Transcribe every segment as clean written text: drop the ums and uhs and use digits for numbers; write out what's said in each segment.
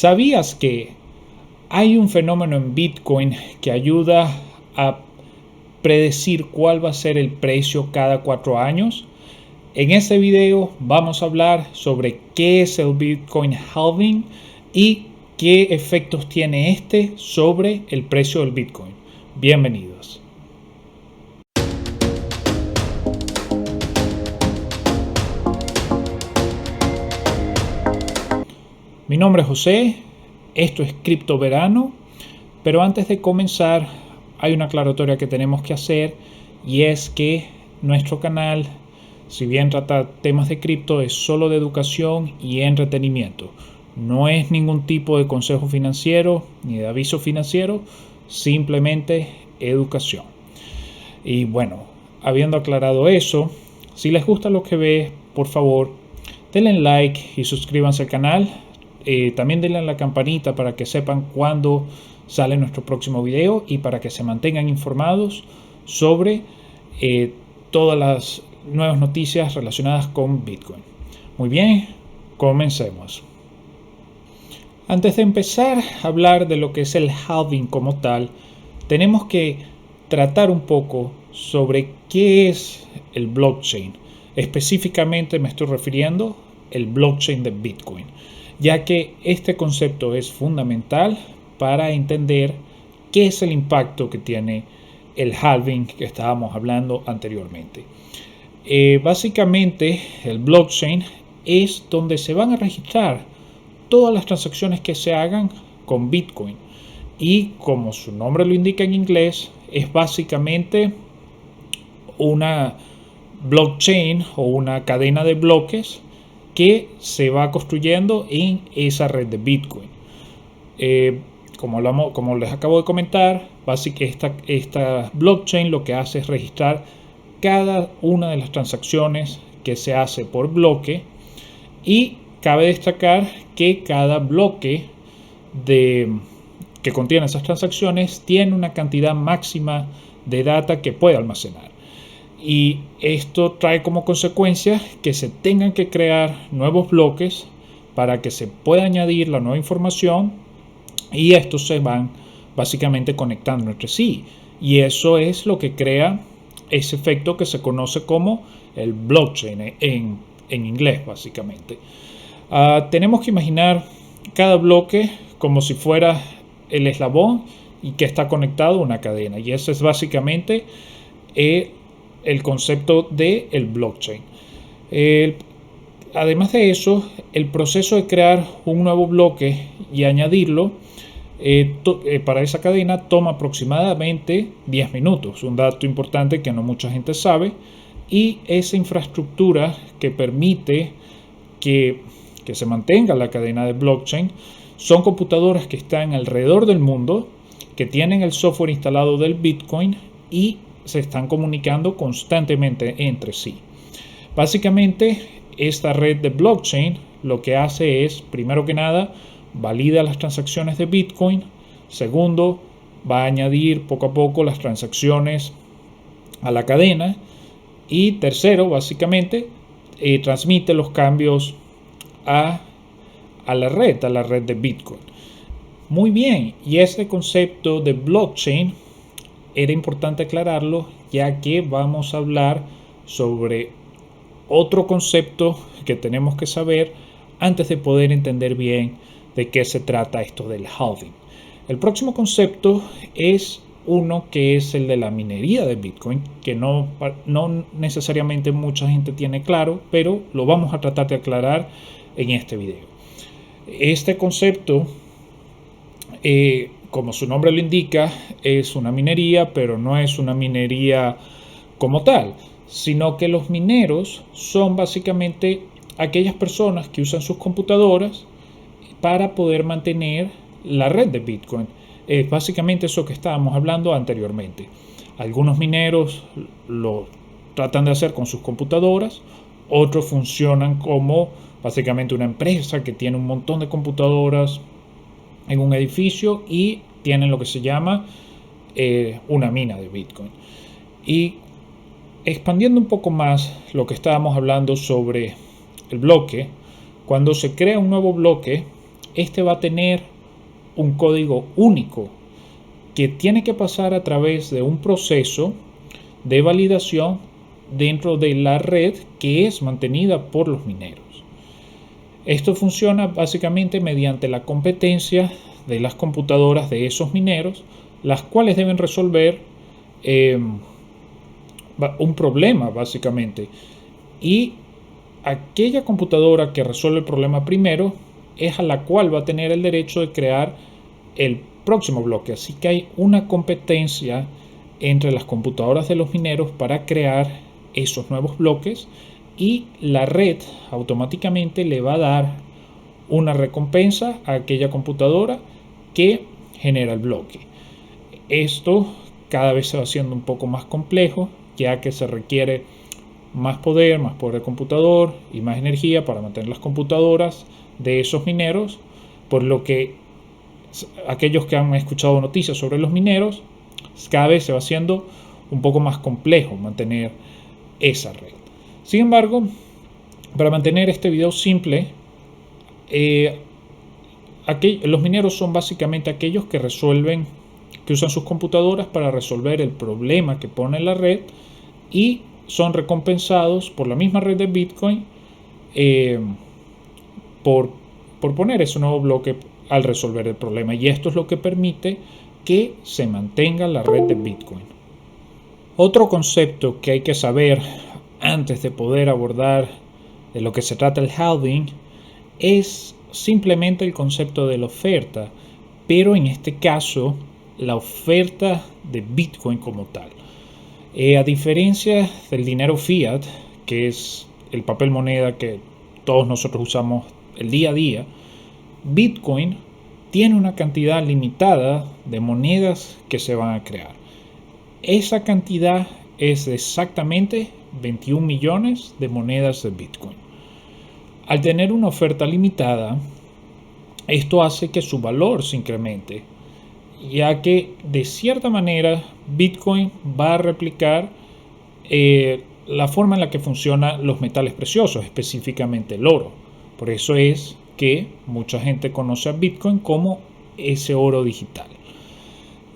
¿Sabías que hay un fenómeno en Bitcoin que ayuda a predecir cuál va a ser el precio cada 4 años? En este video vamos a hablar sobre qué es el Bitcoin halving y qué efectos tiene este sobre el precio del Bitcoin. Bienvenidos. Mi nombre es José, esto es Cripto Verano, pero antes de comenzar hay una aclaratoria que tenemos que hacer, y es que nuestro canal, si bien trata temas de cripto, es solo de educación y entretenimiento. No es ningún tipo de consejo financiero ni de aviso financiero, simplemente educación. Y bueno, habiendo aclarado eso, si les gusta lo que ve, por favor, denle like y suscríbanse al canal. También denle a la campanita para que sepan cuándo sale nuestro próximo video y para que se mantengan informados sobre todas las nuevas noticias relacionadas con Bitcoin. Muy bien, comencemos. Antes de empezar a hablar de lo que es el halving como tal, tenemos que tratar un poco sobre qué es el blockchain. Específicamente me estoy refiriendo al blockchain de Bitcoin, ya que este concepto es fundamental para entender qué es el impacto que tiene el halving que estábamos hablando anteriormente. Básicamente, el blockchain es donde se van a registrar todas las transacciones que se hagan con Bitcoin. Y como su nombre lo indica en inglés, es básicamente una blockchain o una cadena de bloques que se va construyendo en esa red de Bitcoin. Como les acabo de comentar, básicamente esta blockchain lo que hace es registrar cada una de las transacciones que se hace por bloque, y cabe destacar que cada bloque que contiene esas transacciones tiene una cantidad máxima de data que puede almacenar. Y esto trae como consecuencia que se tengan que crear nuevos bloques para que se pueda añadir la nueva información, y estos se van básicamente conectando entre sí. Y eso es lo que crea ese efecto que se conoce como el blockchain en inglés, básicamente. Tenemos que imaginar cada bloque como si fuera el eslabón y que está conectado a una cadena. Y ese es básicamente el concepto del blockchain. Además de eso, el proceso de crear un nuevo bloque y añadirlo para esa cadena toma aproximadamente 10 minutos, un dato importante que no mucha gente sabe. Y esa infraestructura que permite que se mantenga la cadena de blockchain son computadoras que están alrededor del mundo, que tienen el software instalado del Bitcoin y se están comunicando constantemente entre sí. Básicamente, esta red de blockchain lo que hace es, primero que nada, valida las transacciones de Bitcoin. Segundo, va a añadir poco a poco las transacciones a la cadena. Y tercero, básicamente, transmite los cambios a la red de Bitcoin. Muy bien, y este concepto de blockchain era importante aclararlo, ya que vamos a hablar sobre otro concepto que tenemos que saber antes de poder entender bien de qué se trata esto del halving. El próximo concepto es uno que es el de la minería de Bitcoin, que no necesariamente mucha gente tiene claro, pero lo vamos a tratar de aclarar en este video. Este concepto, como su nombre lo indica, es una minería, pero no es una minería como tal, sino que los mineros son básicamente aquellas personas que usan sus computadoras para poder mantener la red de Bitcoin. Es básicamente eso que estábamos hablando anteriormente. Algunos mineros lo tratan de hacer con sus computadoras, otros funcionan como básicamente una empresa que tiene un montón de computadoras en un edificio y tienen lo que se llama una mina de Bitcoin. Y expandiendo un poco más lo que estábamos hablando sobre el bloque, cuando se crea un nuevo bloque, este va a tener un código único que tiene que pasar a través de un proceso de validación dentro de la red que es mantenida por los mineros. Esto funciona básicamente mediante la competencia de las computadoras de esos mineros, las cuales deben resolver un problema básicamente. Y aquella computadora que resuelve el problema primero es a la cual va a tener el derecho de crear el próximo bloque. Así que hay una competencia entre las computadoras de los mineros para crear esos nuevos bloques, y la red automáticamente le va a dar una recompensa a aquella computadora que genera el bloque. Esto cada vez se va haciendo un poco más complejo, ya que se requiere más poder de computador y más energía para mantener las computadoras de esos mineros, por lo que aquellos que han escuchado noticias sobre los mineros, cada vez se va haciendo un poco más complejo mantener esa red. Sin embargo, para mantener este video simple, los mineros son básicamente aquellos que usan sus computadoras para resolver el problema que pone la red, y son recompensados por la misma red de Bitcoin por poner ese nuevo bloque al resolver el problema. Y esto es lo que permite que se mantenga la red de Bitcoin. Otro concepto que hay que saber antes de poder abordar de lo que se trata el halving es simplemente el concepto de la oferta, pero en este caso la oferta de Bitcoin como tal. A diferencia del dinero fiat, que es el papel moneda que todos nosotros usamos el día a día, Bitcoin tiene una cantidad limitada de monedas que se van a crear. Esa cantidad es exactamente 21 millones de monedas de Bitcoin. Al tener una oferta limitada, esto hace que su valor se incremente, ya que de cierta manera Bitcoin va a replicar la forma en la que funcionan los metales preciosos, específicamente el oro. Por eso es que mucha gente conoce a Bitcoin como ese oro digital.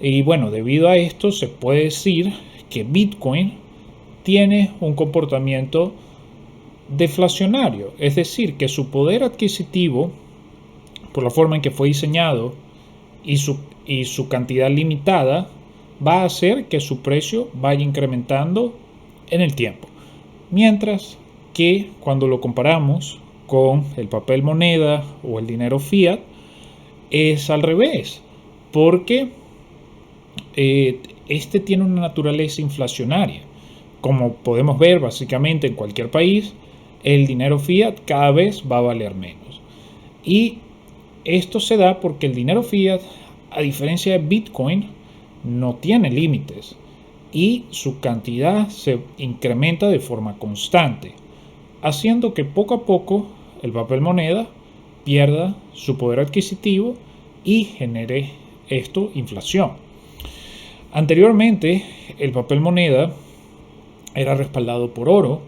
Y bueno, debido a esto se puede decir que Bitcoin tiene un comportamiento deflacionario, es decir, que su poder adquisitivo, por la forma en que fue diseñado y su cantidad limitada, va a hacer que su precio vaya incrementando en el tiempo. Mientras que cuando lo comparamos con el papel moneda o el dinero fiat, es al revés, porque este tiene una naturaleza inflacionaria. Como podemos ver básicamente en cualquier país, el dinero fiat cada vez va a valer menos. Y esto se da porque el dinero fiat, a diferencia de Bitcoin, no tiene límites y su cantidad se incrementa de forma constante, haciendo que poco a poco el papel moneda pierda su poder adquisitivo y genere esto inflación. Anteriormente, el papel moneda era respaldado por oro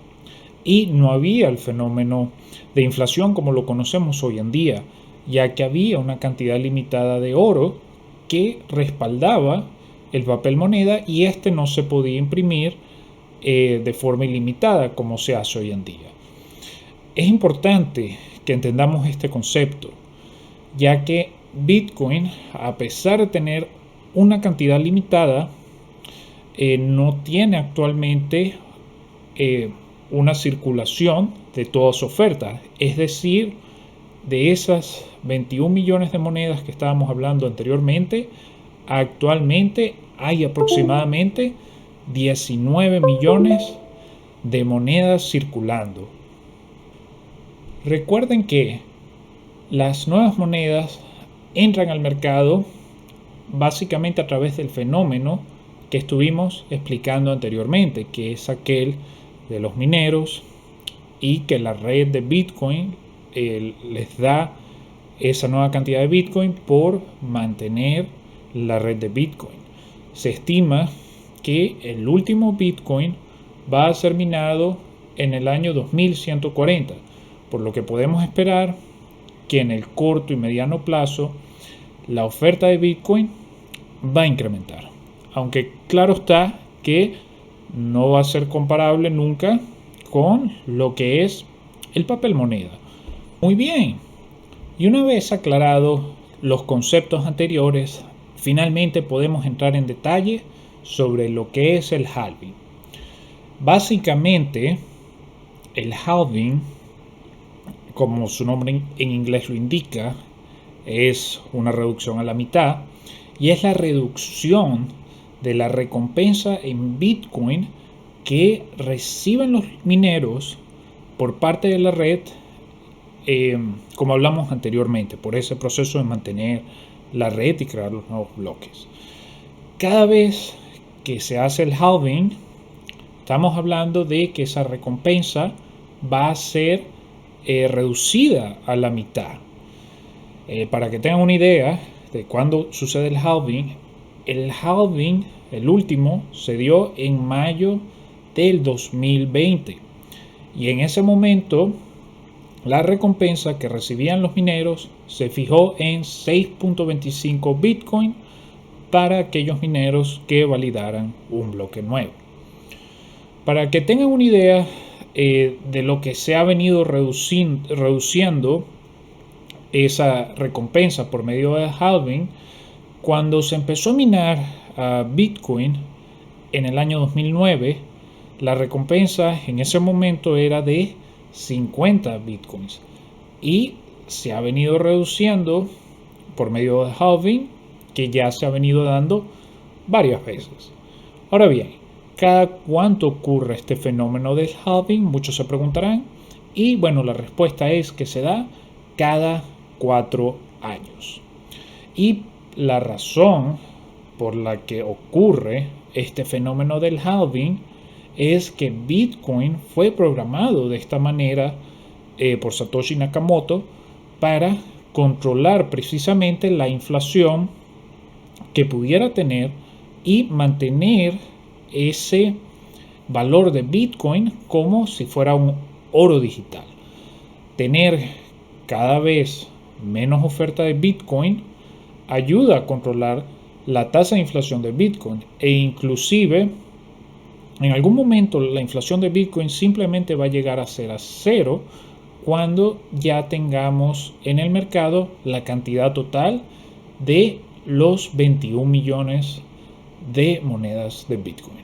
y no había el fenómeno de inflación como lo conocemos hoy en día, ya que había una cantidad limitada de oro que respaldaba el papel moneda y este no se podía imprimir de forma ilimitada como se hace hoy en día. Es importante que entendamos este concepto, ya que Bitcoin, a pesar de tener una cantidad limitada, no tiene actualmente una circulación de toda su oferta. Es decir, de esas 21 millones de monedas que estábamos hablando anteriormente, actualmente hay aproximadamente 19 millones de monedas circulando. Recuerden que las nuevas monedas entran al mercado básicamente a través del fenómeno que estuvimos explicando anteriormente, que es aquel de los mineros, y que la red de Bitcoin les da esa nueva cantidad de Bitcoin por mantener la red de Bitcoin. Se estima que el último Bitcoin va a ser minado en el año 2140, por lo que podemos esperar que en el corto y mediano plazo la oferta de Bitcoin va a incrementar. Aunque claro está que no va a ser comparable nunca con lo que es el papel moneda. Muy bien, y una vez aclarados los conceptos anteriores, finalmente podemos entrar en detalle sobre lo que es el halving. Básicamente, el halving, como su nombre en inglés lo indica, es una reducción a la mitad y es la reducción de la recompensa en Bitcoin que reciben los mineros por parte de la red, como hablamos anteriormente, por ese proceso de mantener la red y crear los nuevos bloques. Cada vez que se hace el halving, estamos hablando de que esa recompensa va a ser reducida a la mitad. Para que tengan una idea de cuándo sucede el halving, el último, se dio en mayo del 2020. Y en ese momento, la recompensa que recibían los mineros se fijó en 6.25 Bitcoin para aquellos mineros que validaran un bloque nuevo. Para que tengan una idea de lo que se ha venido reduciendo esa recompensa por medio del halving, cuando se empezó a minar Bitcoin en el año 2009, la recompensa en ese momento era de 50 Bitcoins y se ha venido reduciendo por medio del halving, que ya se ha venido dando varias veces. Ahora bien, ¿cada cuánto ocurre este fenómeno del halving? Muchos se preguntarán, y bueno, la respuesta es que se da cada 4 años. Y la razón por la que ocurre este fenómeno del halving es que Bitcoin fue programado de esta manera por Satoshi Nakamoto para controlar precisamente la inflación que pudiera tener y mantener ese valor de Bitcoin como si fuera un oro digital. Tener cada vez menos oferta de Bitcoin ayuda a controlar la tasa de inflación de Bitcoin, e inclusive en algún momento la inflación de Bitcoin simplemente va a llegar a ser a cero cuando ya tengamos en el mercado la cantidad total de los 21 millones de monedas de Bitcoin.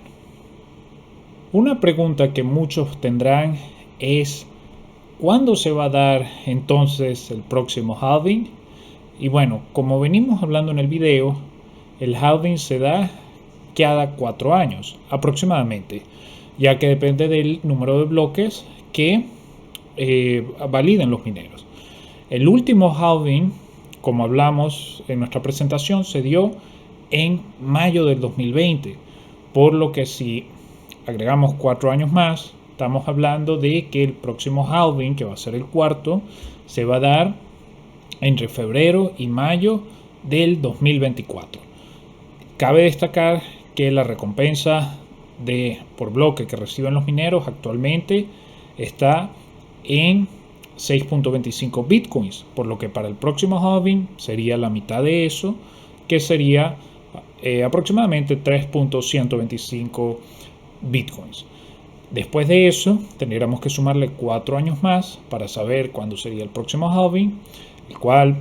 Una pregunta que muchos tendrán es: ¿cuándo se va a dar entonces el próximo halving? Y bueno, como venimos hablando en el video, el halving se da cada 4 años aproximadamente, ya que depende del número de bloques que validen los mineros. El último halving, como hablamos en nuestra presentación, se dio en mayo del 2020, por lo que si agregamos 4 años más, estamos hablando de que el próximo halving, que va a ser el cuarto, se va a dar entre febrero y mayo del 2024. Cabe destacar que la recompensa por bloque que reciben los mineros actualmente está en 6.25 bitcoins, por lo que para el próximo halving sería la mitad de eso, que sería aproximadamente 3.125 bitcoins. Después de eso tendríamos que sumarle 4 años más para saber cuándo sería el próximo halving, el cual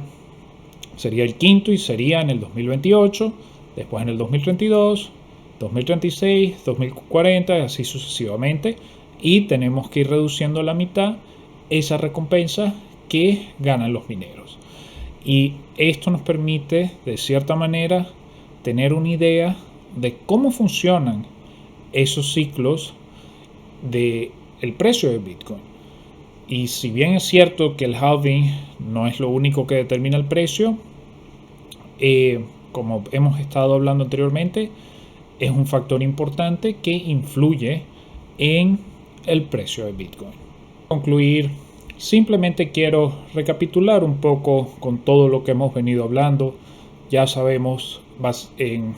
sería el quinto y sería en el 2028, después en el 2032, 2036, 2040 y así sucesivamente, y tenemos que ir reduciendo a la mitad esa recompensa que ganan los mineros. Y esto nos permite de cierta manera tener una idea de cómo funcionan esos ciclos del precio de Bitcoin. Y si bien es cierto que el halving no es lo único que determina el precio, como hemos estado hablando anteriormente, es un factor importante que influye en el precio de Bitcoin. Para concluir, simplemente quiero recapitular un poco con todo lo que hemos venido hablando. Ya sabemos en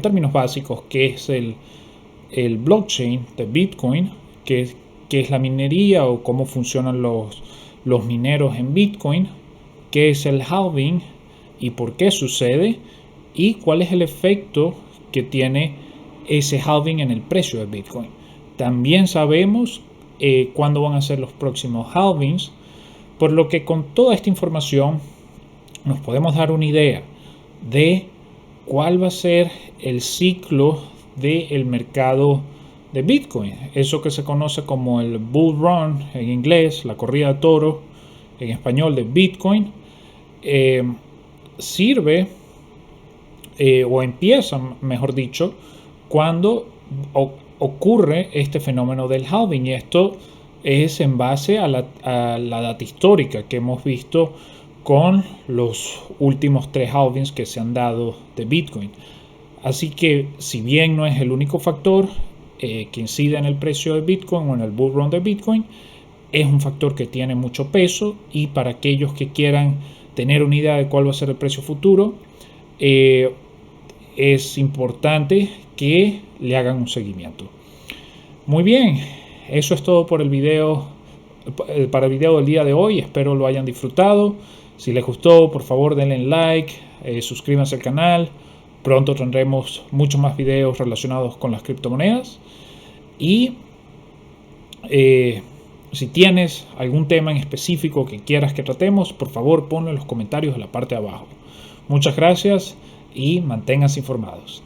términos básicos qué es el blockchain de Bitcoin, qué es la minería o cómo funcionan los mineros en Bitcoin, qué es el halving y por qué sucede y cuál es el efecto que tiene ese halving en el precio de Bitcoin. También sabemos cuándo van a ser los próximos halvings, por lo que con toda esta información nos podemos dar una idea de cuál va a ser el ciclo del mercado de Bitcoin. Eso que se conoce como el bull run en inglés, la corrida de toro en español de Bitcoin, sirve o empieza, mejor dicho, cuando ocurre este fenómeno del halving. Y esto es en base a la data histórica que hemos visto con los últimos 3 halvings que se han dado de Bitcoin. Así que si bien no es el único factor que incide en el precio de Bitcoin o en el bull run de Bitcoin, es un factor que tiene mucho peso, y para aquellos que quieran tener una idea de cuál va a ser el precio futuro, es importante que le hagan un seguimiento. Muy bien, eso es todo por el video, para el video del día de hoy. Espero lo hayan disfrutado. Si les gustó, por favor denle like, suscríbanse al canal. Pronto tendremos muchos más videos relacionados con las criptomonedas. Y si tienes algún tema en específico que quieras que tratemos, por favor ponlo en los comentarios en la parte de abajo. Muchas gracias y manténganse informados.